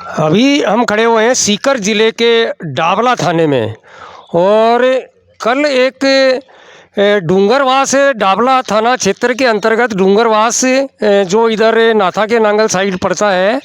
अभी हम खड़े हुए हैं सीकर ज़िले के डाबला थाने में। और कल एक डूंगरवास डाबला थाना क्षेत्र के अंतर्गत डूंगरवास जो इधर नाथा के नांगल साइड पड़ता है,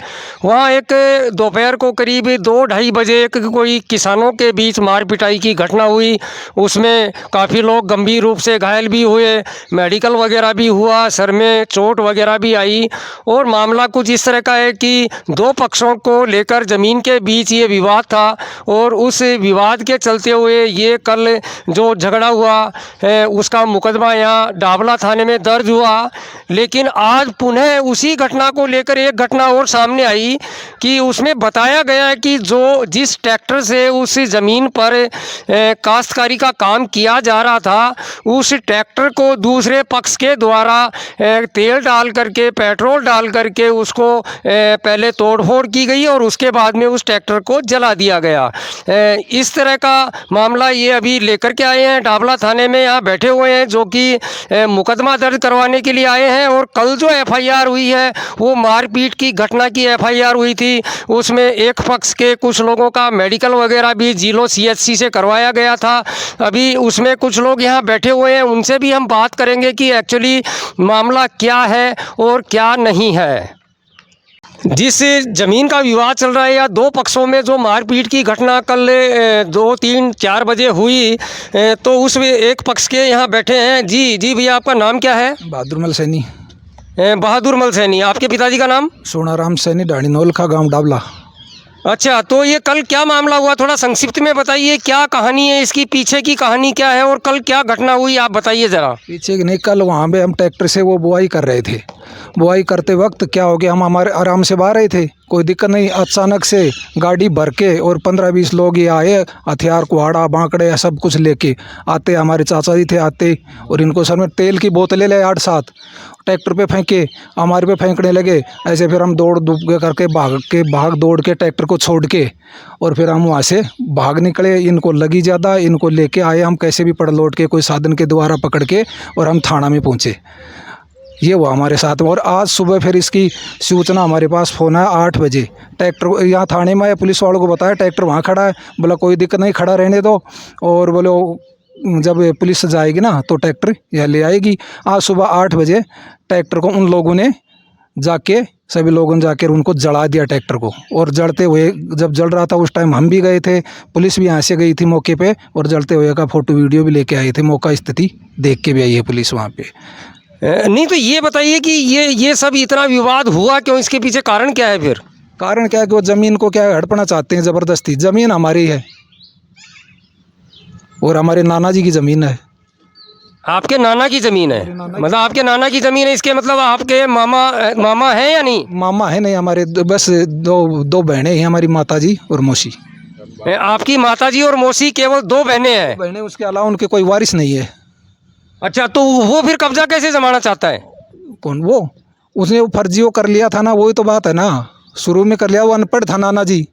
वहाँ एक दोपहर को करीब 2-2:30 बजे एक कोई किसानों के बीच मार पिटाई की घटना हुई। उसमें काफ़ी लोग गंभीर रूप से घायल भी हुए, मेडिकल वगैरह भी हुआ, सर में चोट वगैरह भी आई। और मामला कुछ इस तरह का है कि दो पक्षों को लेकर ज़मीन के बीच ये विवाद था और उस विवाद के चलते हुए ये कल जो झगड़ा हुआ उसका मुकदमा यहाँ डाबला थाने में दर्ज हुआ। लेकिन आज पुनः उसी घटना को लेकर एक घटना और सामने आई कि उसमें बताया गया है कि जिस ट्रैक्टर से उस ज़मीन पर काश्तकारी का काम किया जा रहा था, उस ट्रैक्टर को दूसरे पक्ष के द्वारा तेल डाल करके, पेट्रोल डाल करके उसको पहले तोड़फोड़ की गई और उसके बाद में उस ट्रैक्टर को जला दिया गया। इस तरह का मामला ये अभी लेकर के आए हैं डाबला थाने में, यहाँ बैठे हुए हैं जो कि मुकदमा दर्ज करवाने के लिए आए हैं। और कल जो एफआईआर हुई है वो मारपीट की घटना की एफआईआर हुई थी। उसमें एक पक्ष के कुछ लोगों का मेडिकल वगैरह भी जिलो सीएचसी से करवाया गया था। अभी उसमें कुछ लोग यहाँ बैठे हुए हैं, उनसे भी हम बात करेंगे कि एक्चुअली मामला क्या है और क्या नहीं है। जिस ज़मीन का विवाद चल रहा है या दो पक्षों में जो मारपीट की घटना कल 2-3-4 बजे हुई, तो उस एक पक्ष के यहाँ बैठे हैं। जी भैया, आपका नाम क्या है? बहादुर मल सैनी। बहादुर मल सैनी। आपके पिताजी का नाम? सोनाराम सैनी, डाणीनोल का गांव डाबला। अच्छा, तो ये कल क्या मामला हुआ, थोड़ा संक्षिप्त में बताइए। क्या कहानी है इसकी, पीछे की कहानी क्या है और कल क्या घटना हुई, आप बताइए ज़रा। पीछे नहीं, कल वहाँ पे हम ट्रैक्टर से वो बुआई कर रहे थे। बुआई करते वक्त क्या हो गया, हम हमारे आराम से बाहर रहे थे, कोई दिक्कत नहीं। अचानक से गाड़ी भर के और 15-20 लोग ये आए, हथियार कुहाड़ा बांकड़े सब कुछ लेके आते। हमारे चाचा जी थे आते और इनको सर में तेल की बोतलें ले 8-7 ट्रैक्टर पे फेंके, हमारे पे फेंकने लगे। ऐसे फिर हम दौड़ धूप करके भाग दौड़ के ट्रैक्टर को छोड़ के और फिर हम वहाँ से भाग निकले। इनको लगी ज़्यादा, इनको लेके आए हम कैसे भी पड़ लौट के कोई साधन के द्वारा पकड़ के, और हम थाना में पहुँचे। ये हुआ हमारे साथ में। और आज सुबह फिर इसकी सूचना हमारे पास फ़ोन आया 8 बजे। ट्रैक्टर यहाँ थाने में आए, पुलिस वालों को बताया ट्रैक्टर वहाँ खड़ा है। बोला कोई दिक्कत नहीं, खड़ा रहने दो, और बोलो जब पुलिस जाएगी ना तो ट्रैक्टर यहाँ ले आएगी। आज सुबह 8 बजे ट्रैक्टर को उन लोगों ने जाके, सभी लोगों ने जाकर उनको जला दिया ट्रैक्टर को। और जलते हुए जब जल रहा था उस टाइम हम भी गए थे, पुलिस भी यहाँ से गई थी मौके पे, और जलते हुए का फ़ोटो वीडियो भी लेके आए थे। मौका स्थिति देख के भी आई है पुलिस वहाँ पे। नहीं, तो ये बताइए कि ये सब इतना विवाद हुआ क्यों, इसके पीछे कारण क्या है? फिर कारण क्या है कि वो ज़मीन को क्या हड़पना चाहते हैं ज़बरदस्ती। ज़मीन हमारी है और हमारे नाना जी की ज़मीन है। आपके नाना की ज़मीन है? मतलब आपके नाना की ज़मीन है, इसके मतलब आपके मामा हैं या नहीं? मामा है नहीं, हमारे बस दो बहनें हैं, हमारी माता जी और मौसी। आपकी माता जी और मौसी केवल 2 बहनें हैं? बहनें, उसके अलावा उनके कोई वारिस नहीं है। अच्छा, तो वो फिर कब्जा कैसे जमाना चाहता है? कौन? वो उसने वो फर्जी वो कर लिया था ना, वही तो बात है ना। शुरू में कर लिया, वो अनपढ़ था नाना जी,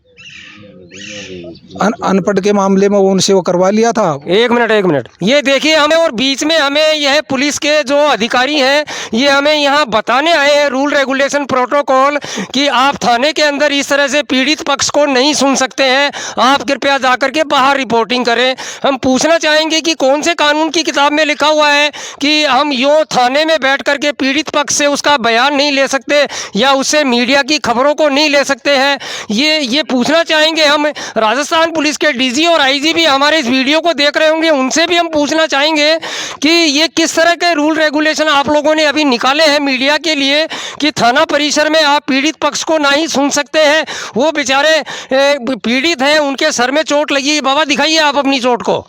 अनपढ़ के मामले में वो उनसे वो करवा लिया था। एक मिनट, ये देखिए हमें, और बीच में हमें यह पुलिस के जो अधिकारी हैं ये हमें यहाँ बताने आए हैं रूल रेगुलेशन प्रोटोकॉल कि आप थाने के अंदर इस तरह से पीड़ित पक्ष को नहीं सुन सकते हैं, आप कृपया जाकर के बाहर रिपोर्टिंग करें। हम पूछना चाहेंगे कि कौन से कानून की किताब में लिखा हुआ है कि हम यूँ थाने में बैठ करके पीड़ित पक्ष से उसका बयान नहीं ले सकते या उससे मीडिया की खबरों को नहीं ले सकते हैं। ये पूछना चाहेंगे हम। राजस्थान पुलिस के डीजी और आईजी भी हमारे इस वीडियो को देख रहे होंगे, उनसे भी हम पूछना चाहेंगे कि ये किस तरह के रूल रेगुलेशन आप लोगों ने अभी निकाले हैं मीडिया के लिए कि थाना परिसर में आप पीड़ित पक्ष को ना ही सुन सकते हैं। वो बेचारे पीड़ित हैं, उनके सर में चोट लगी। बाबा दिखाइए आप अपनी चोट को।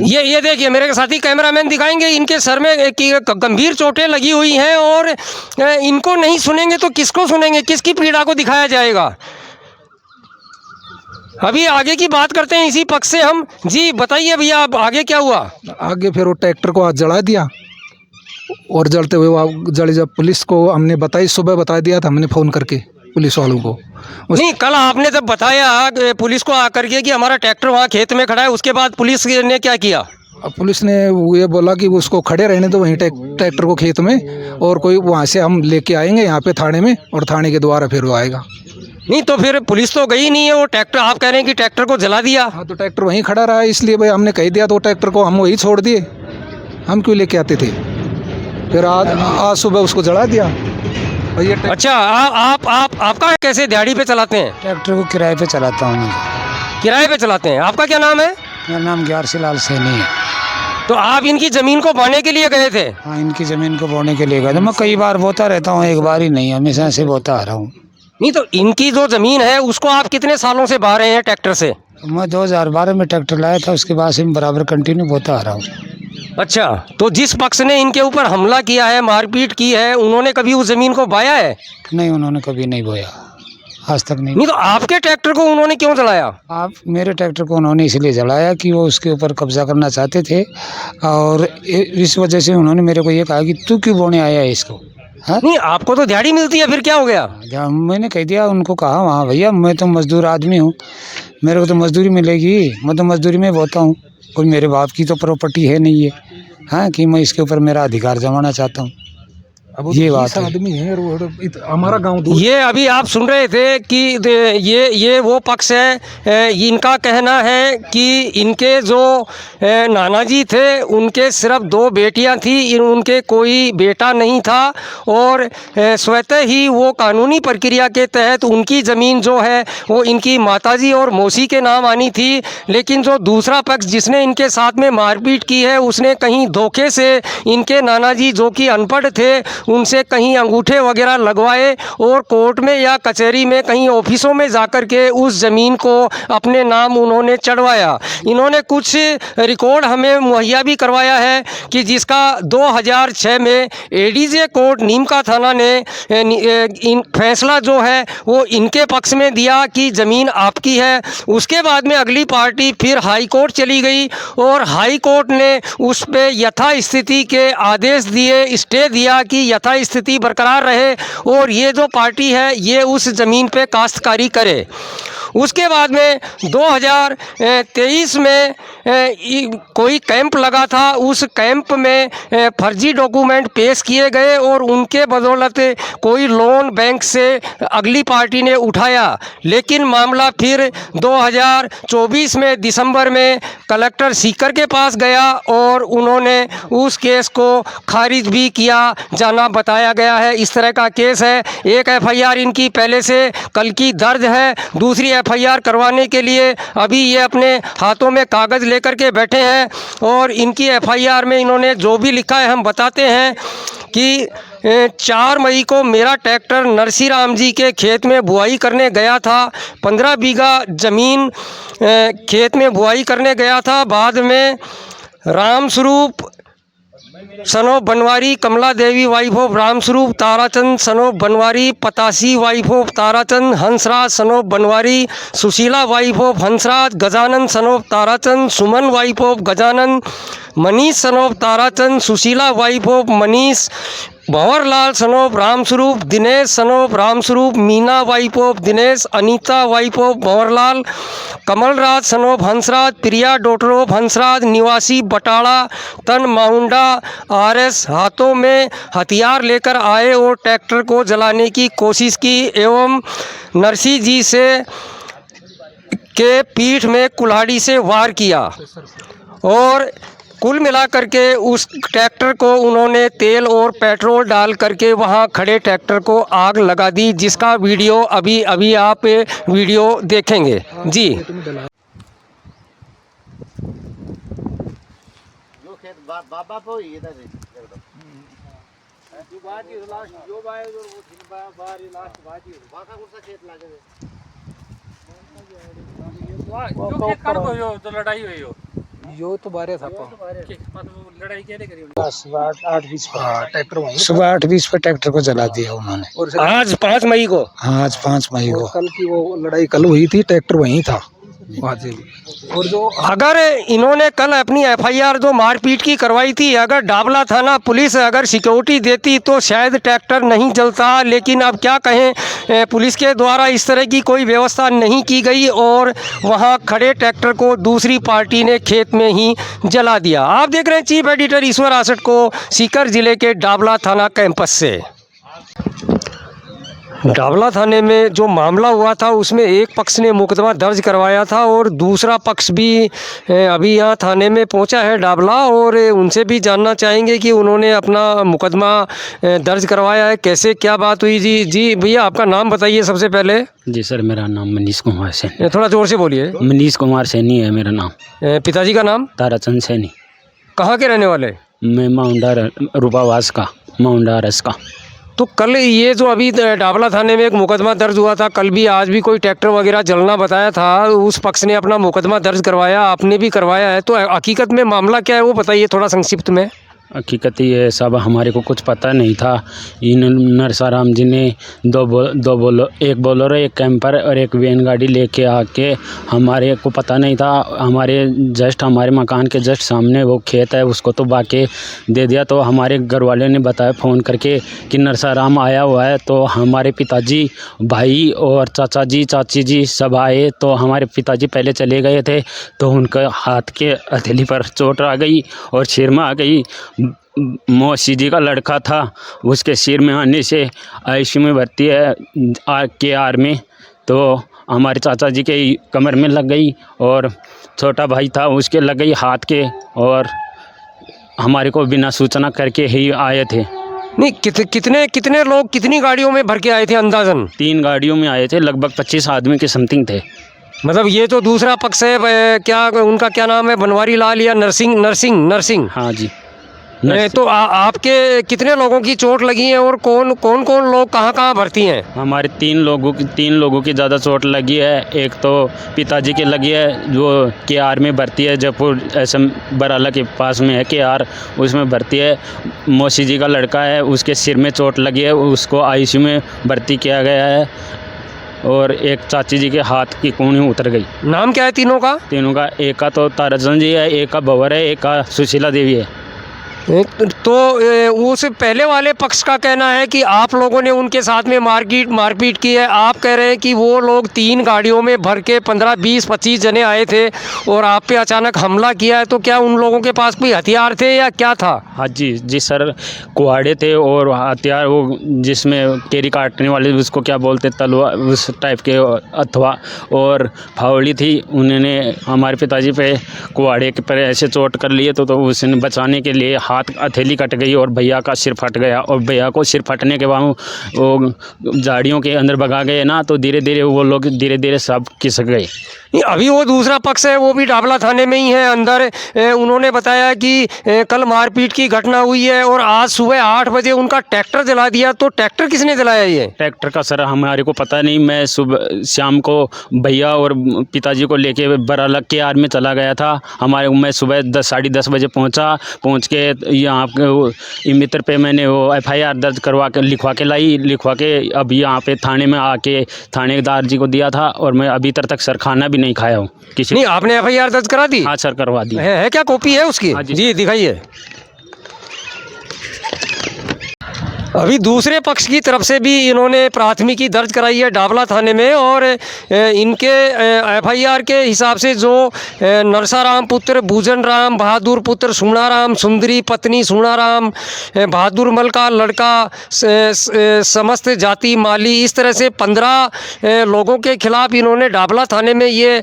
ये देखिए, मेरे साथी कैमरामैन दिखाएंगे, इनके सर में गंभीर चोटें लगी हुई हैं और इनको नहीं सुनेंगे तो किसको सुनेंगे, किसकी पीड़ा को दिखाया जाएगा। अभी आगे की बात करते हैं इसी पक्ष से हम। जी बताइए भैया, अब आगे क्या हुआ? आगे फिर वो ट्रैक्टर को आज जला दिया, और जलते हुए वो जल, जब पुलिस को हमने बताई, सुबह बता दिया था हमने फ़ोन करके पुलिस वालों को। नहीं, कल आपने जब बताया पुलिस को आकर के कि हमारा ट्रैक्टर वहाँ खेत में खड़ा है, उसके बाद पुलिस ने क्या किया? अब पुलिस ने वो ये बोला कि उसको खड़े रहने दो वहीं ट्रैक्टर को खेत में, और कोई वहाँ से हम लेके आएंगे यहाँ पे थाने में, और थाने के द्वारा फिर वो आएगा। नहीं तो फिर पुलिस तो गई नहीं है, वो ट्रैक्टर आप कह रहे हैं कि ट्रैक्टर को जला दिया। हाँ तो ट्रैक्टर वहीं खड़ा रहा है, इसलिए भाई हमने कह दिया तो ट्रैक्टर को हम वहीं छोड़ दिए, हम क्यों लेके आते थे। फिर आज सुबह उसको जला दिया। और ये अच्छा आपका कैसे दिहाड़ी पे चलाते हैं? ट्रैक्टर को किराए पे चलाता हूँ मैं। किराए पे चलाते हैं। आपका क्या नाम है? मेरा नाम ग्यारसी लाल सैनी है। तो आप इनकी ज़मीन को बांटने के लिए गए थे? हाँ, इनकी ज़मीन को बोने के लिए गया था। मैं कई बार बोता रहता हूँ, एक बार ही नहीं, हमेशा से बोता आ रहा हूँ। नहीं तो इनकी जो ज़मीन है उसको आप कितने सालों से बा रहे हैं ट्रैक्टर से? मैं 2012 में ट्रैक्टर लाया था, उसके बाद से मैं बराबर कंटिन्यू बोता आ रहा हूँ। अच्छा, तो जिस पक्ष ने इनके ऊपर हमला किया है, मारपीट की है, उन्होंने कभी उस ज़मीन को बाया है? नहीं, उन्होंने कभी नहीं बोया, आज तक नहीं। नहीं तो आपके ट्रैक्टर को उन्होंने क्यों जलाया? आप मेरे ट्रैक्टर को उन्होंने इसलिए जलाया कि वो उसके ऊपर कब्जा करना चाहते थे, और इस वजह से उन्होंने मेरे को ये कहा कि तू क्यों बोने आया है इसको। हाँ, नहीं आपको तो दिहाड़ी मिलती है, फिर क्या हो गया? जब मैंने कह दिया, उनको कहा वहाँ, भैया मैं तो मजदूर आदमी हूँ, मेरे को तो मजदूरी मिलेगी, मैं तो मजदूरी में बोता हूँ, कोई मेरे बाप की तो प्रॉपर्टी है नहीं है, हाँ, कि मैं इसके ऊपर मेरा अधिकार जमाना चाहता हूँ। अब ये बात है। आदमी है, हमारा गांव दूर। ये अभी आप सुन रहे थे कि ये वो पक्ष है। इनका कहना है कि इनके जो नाना जी थे उनके सिर्फ 2 बेटियां थी, उनके कोई बेटा नहीं था, और स्वतः ही वो कानूनी प्रक्रिया के तहत उनकी ज़मीन जो है वो इनकी माताजी और मौसी के नाम आनी थी। लेकिन जो दूसरा पक्ष जिसने इनके साथ में मारपीट की है, उसने कहीं धोखे से इनके नाना जी जो कि अनपढ़ थे उनसे कहीं अंगूठे वगैरह लगवाए, और कोर्ट में या कचहरी में कहीं ऑफिसों में जाकर के उस ज़मीन को अपने नाम उन्होंने चढ़वाया। इन्होंने कुछ रिकॉर्ड हमें मुहैया भी करवाया है कि जिसका 2006 में एडीजे कोर्ट नीम का थाना ने फैसला जो है वो इनके पक्ष में दिया कि ज़मीन आपकी है। उसके बाद में अगली पार्टी फिर हाई कोर्ट चली गई, और हाई कोर्ट ने उस पे यथास्थिति के आदेश दिए, स्टे दिया कि यथास्थिति बरकरार रहे, और ये जो पार्टी है ये उस ज़मीन पे काश्तकारी करे। उसके बाद में 2023 में कोई कैंप लगा था, उस कैंप में फर्जी डॉक्यूमेंट पेश किए गए, और उनके बदौलत कोई लोन बैंक से अगली पार्टी ने उठाया। लेकिन मामला फिर 2024 में दिसंबर में कलेक्टर सीकर के पास गया, और उन्होंने उस केस को खारिज भी किया जाना बताया गया है। इस तरह का केस है। एक एफआईआर इनकी पहले से कल की दर्ज है, दूसरी एफआईआर करवाने के लिए अभी ये अपने हाथों में कागज़ लेकर के बैठे हैं, और इनकी एफआईआर में इन्होंने जो भी लिखा है हम बताते हैं कि 4 मई को मेरा ट्रैक्टर नरसी राम जी के खेत में बुआई करने गया था। 15 बीघा ज़मीन खेत में बुआई करने गया था। बाद में रामस्वरूप सनो बनवारी, कमला देवी वाइफ ऑफ रामस्वरूप, ताराचंद सनो बनवारी, पतासी वाइफ ऑफ ताराचंद, हंसराज सनो बनवारी, सुशीला वाइफ ऑफ हंसराज, गजानन सनो ताराचंद, सुमन वाइफ ऑफ गजानन, मनीष सनो Tarachand, Sushila wife of Manish, Bhanwarlal son of Ramswaroop, Dinesh son of Ramswaroop, Meena wife of Dinesh, Anita wife of Bhanwarlal, Kamalraj son of Hansraj, Priya daughter of Hansraj, निवासी बटाड़ा, तन माउंडा आरएस, हाथों में हथियार लेकर आए और ट्रैक्टर को जलाने की कोशिश की, एवं नरसी जी से के पीठ में कुल्हाड़ी से वार किया, और कुल मिलाकर के उस ट्रैक्टर को उन्होंने तेल और पेट्रोल डाल करके वहां खड़े ट्रैक्टर को आग लगा दी, जिसका वीडियो अभी आप वीडियो देखेंगे जी। लड़ाई हुई हो यो तो बारे था लड़ाई क्या करी सुबह 8:20 पर ट्रैक्टर वहीं सुबह 8:20 पर ट्रैक्टर को जला दिया उन्होंने। और आज 5 मई को हाँ, आज 5 मई को। कल की वो लड़ाई कल हुई थी, ट्रैक्टर वहीं था वहाँ से। और जो अगर इन्होंने कल अपनी एफआईआर जो मारपीट की करवाई थी, अगर डाबला थाना पुलिस अगर सिक्योरिटी देती तो शायद ट्रैक्टर नहीं जलता। लेकिन अब क्या कहें, पुलिस के द्वारा इस तरह की कोई व्यवस्था नहीं की गई और वहाँ खड़े ट्रैक्टर को दूसरी पार्टी ने खेत में ही जला दिया। आप देख रहे हैं चीफ एडिटर ईश्वर आसट को सीकर जिले के डाबला थाना कैंपस से। डाबला थाने में जो मामला हुआ था उसमें एक पक्ष ने मुकदमा दर्ज करवाया था और दूसरा पक्ष भी अभी यहाँ थाने में पहुँचा है डाबला, और उनसे भी जानना चाहेंगे कि उन्होंने अपना मुकदमा दर्ज करवाया है, कैसे क्या बात हुई। जी भैया, आपका नाम बताइए सबसे पहले। जी सर, मेरा नाम मनीष कुमार सैनी। थोड़ा ज़ोर से बोलिए। मनीष कुमार सैनी है मेरा नाम। पिताजी का नाम? ताराचंद सैनी। कहाँ के रहने वाले? मैं माउंडा रूपावास का, माउंडा रस का। तो कल ये जो अभी डाबला थाने में एक मुकदमा दर्ज हुआ था, कल भी आज भी कोई ट्रैक्टर वगैरह जलना बताया था, उस पक्ष ने अपना मुकदमा दर्ज करवाया, आपने भी करवाया है, तो हकीकत में मामला क्या है वो बताइए थोड़ा संक्षिप्त में। हकीकत ये सब हमारे को कुछ पता नहीं था। इन नरसाराम जी ने एक बोलेरो, एक कैंपर और एक वैन गाड़ी लेके आके, हमारे को पता नहीं था, हमारे मकान के जस्ट सामने वो खेत है उसको तो बाके दे दिया। तो हमारे घर वाले ने बताया फ़ोन करके कि नरसाराम आया हुआ है। तो हमारे पिताजी, भाई और चाचा जी, चाची जी सब आए। तो हमारे पिताजी पहले चले गए थे तो उनका हाथ के हथेली पर चोट आ गई और सिर में आ गई। मौसी जी का लड़का था, उसके सिर में आने से आईसीयू में भर्ती है KR में। तो हमारे चाचा जी के कमर में लग गई और छोटा भाई था उसके लग गई हाथ के, और हमारे को बिना सूचना करके ही आए थे। नहीं, कितने लोग कितनी गाड़ियों में भर के आए थे अंदाजन? 3 गाड़ियों में आए थे, लगभग 25 आदमी के समथिंग थे। मतलब ये तो दूसरा पक्ष है, क्या उनका क्या नाम है, बनवारी लाल या नरसिंह? हाँ जी। तो आपके कितने लोगों की चोट लगी है और कौन लोग कहाँ भर्ती हैं? हमारे 3 लोगों की ज़्यादा चोट लगी है। एक तो पिताजी की लगी है जो KR में भर्ती है, जयपुर SM बराला के पास में है KR, उसमें भर्ती है। मौसी जी का लड़का है, उसके सिर में चोट लगी है, उसको ICU में भर्ती किया गया है। और एक चाची जी के हाथ की कूहनी उतर गई। नाम क्या है तीनों का? एक का तो ताराचंद जी है, एक का भंवर है, एक का सुशीला देवी है। तो उस पहले वाले पक्ष का कहना है कि आप लोगों ने उनके साथ में मारपीट की है। आप कह रहे हैं कि वो लोग 3 गाड़ियों में भर के 15, 20, 25 जने आए थे और आप पे अचानक हमला किया है। तो क्या उन लोगों के पास कोई हथियार थे या क्या था? हाँ जी सर, कुहाड़े थे और हथियार, वो जिसमें केरी काटने वाले उसको क्या बोलते, तलवार उस टाइप के, अथवा और फावड़ी थी। उन्होंने हमारे पिताजी पे कुहाड़े के पर ऐसे चोट कर लिए तो उसने बचाने के लिए हाथ हथेली कट गई और भैया का सिर फट गया। और भैया को सिर फटने के बाद वो झाड़ियों के अंदर भगा गए ना, तो धीरे धीरे वो लोग सब खिसक गए। अभी वो दूसरा पक्ष है, वो भी डाबला थाने में ही है अंदर। उन्होंने बताया कि कल मारपीट की घटना हुई है और आज सुबह 8 बजे उनका ट्रैक्टर जला दिया। तो ट्रैक्टर किसने जलाया? ये ट्रैक्टर का सर हमारे को पता नहीं। मैं सुबह शाम को भैया और पिताजी को लेके बराला KR में चला गया था। मैं सुबह 10, साढ़े 10 बजे पहुंच के यहाँ मित्र पे मैंने वो FIR दर्ज लिखवा के अब यहाँ पे थाने में आके थानेदार जी को दिया था। और मैं अभी तक सर खाना भी नहीं खाया हूँ किसी। नहीं, आपने FIR दर्ज करा दी? हाँ सर, करवा दी है क्या कॉपी है उसकी? हाँ जी दिखाइए। अभी दूसरे पक्ष की तरफ से भी इन्होंने प्राथमिकी दर्ज कराई है डाबला थाने में, और इनके FIR के हिसाब से जो नरसाराम पुत्र भूजन राम, बहादुर पुत्र सुनाराम, सुंदरी पत्नी सुनाराम, बहादुर मल का लड़का, समस्त जाति माली, इस तरह से 15 लोगों के खिलाफ इन्होंने डाबला थाने में ये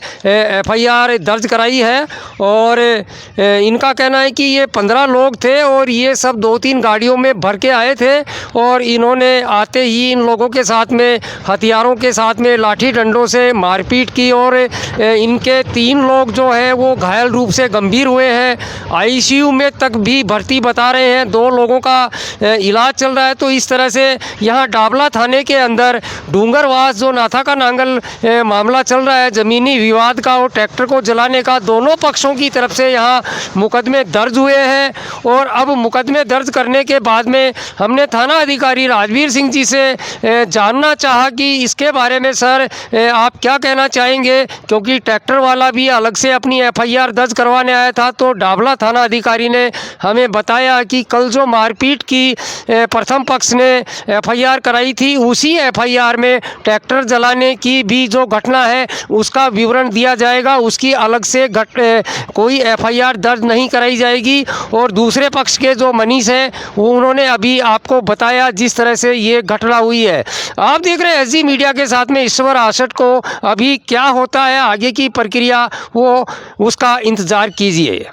FIR दर्ज कराई है। और इनका कहना है कि ये 15 लोग थे और ये सब 2-3 गाड़ियों में भर के आए थे और इन्होंने आते ही इन लोगों के साथ में हथियारों के साथ में लाठी डंडों से मारपीट की और इनके 3 लोग जो हैं वो घायल रूप से गंभीर हुए हैं। ICU में तक भी भर्ती बता रहे हैं, 2 लोगों का इलाज चल रहा है। तो इस तरह से यहाँ डाबला थाने के अंदर डूंगरवास जो नाथा का नांगल मामला चल रहा है, ज़मीनी विवाद का और ट्रैक्टर को जलाने का, दोनों पक्षों की तरफ से यहाँ मुकदमे दर्ज हुए हैं। और अब मुकदमे दर्ज करने के बाद में हमने थाना थाना अधिकारी राजवीर सिंह जी से जानना चाहा कि इसके बारे में सर आप क्या कहना चाहेंगे, क्योंकि ट्रैक्टर वाला भी अलग से अपनी एफआईआर दर्ज करवाने आया था। तो डाबला थाना अधिकारी ने हमें बताया कि कल जो मारपीट की प्रथम पक्ष ने एफआईआर कराई थी, उसी एफआईआर में ट्रैक्टर जलाने की भी जो घटना है उसका विवरण दिया जाएगा, उसकी अलग से कोई एफआईआर दर्ज नहीं कराई जाएगी। और दूसरे पक्ष के जो मनीष हैं वो उन्होंने अभी आपको बताया जिस तरह से ये घटना हुई है। आप देख रहे हैं एसजी मीडिया के साथ में ईश्वर आशठ को। अभी क्या होता है आगे की प्रक्रिया वो उसका इंतज़ार कीजिए।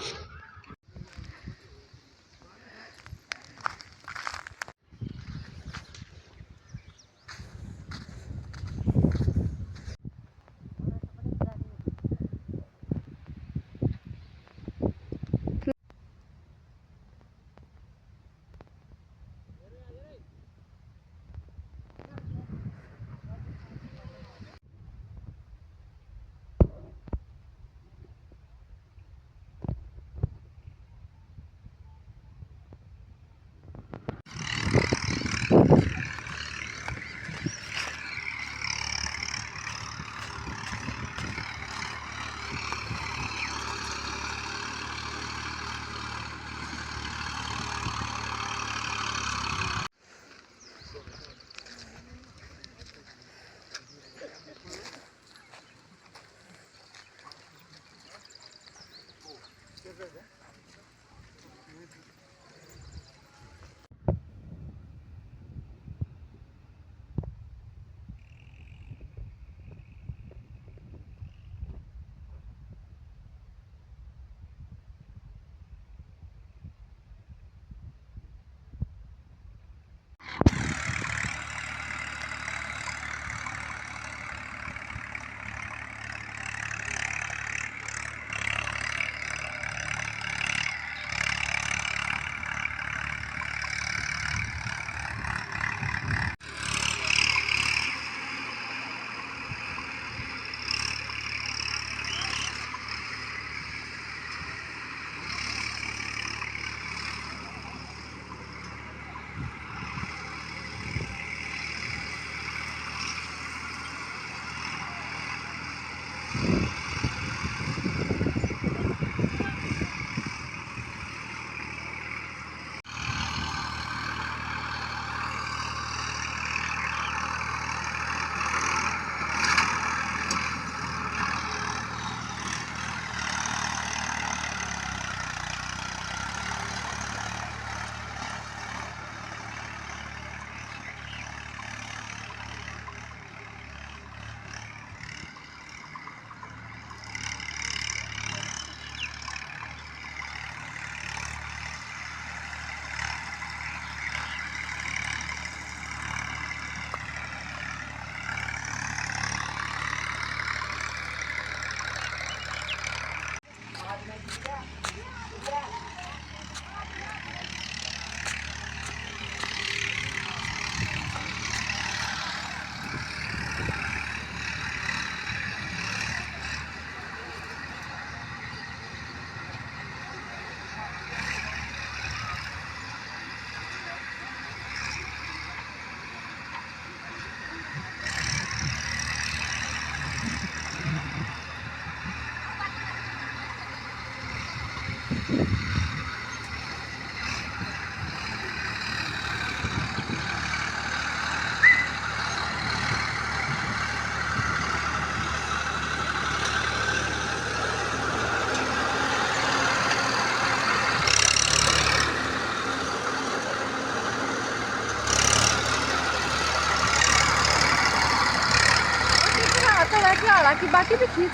आता है कि बाकी भी खींच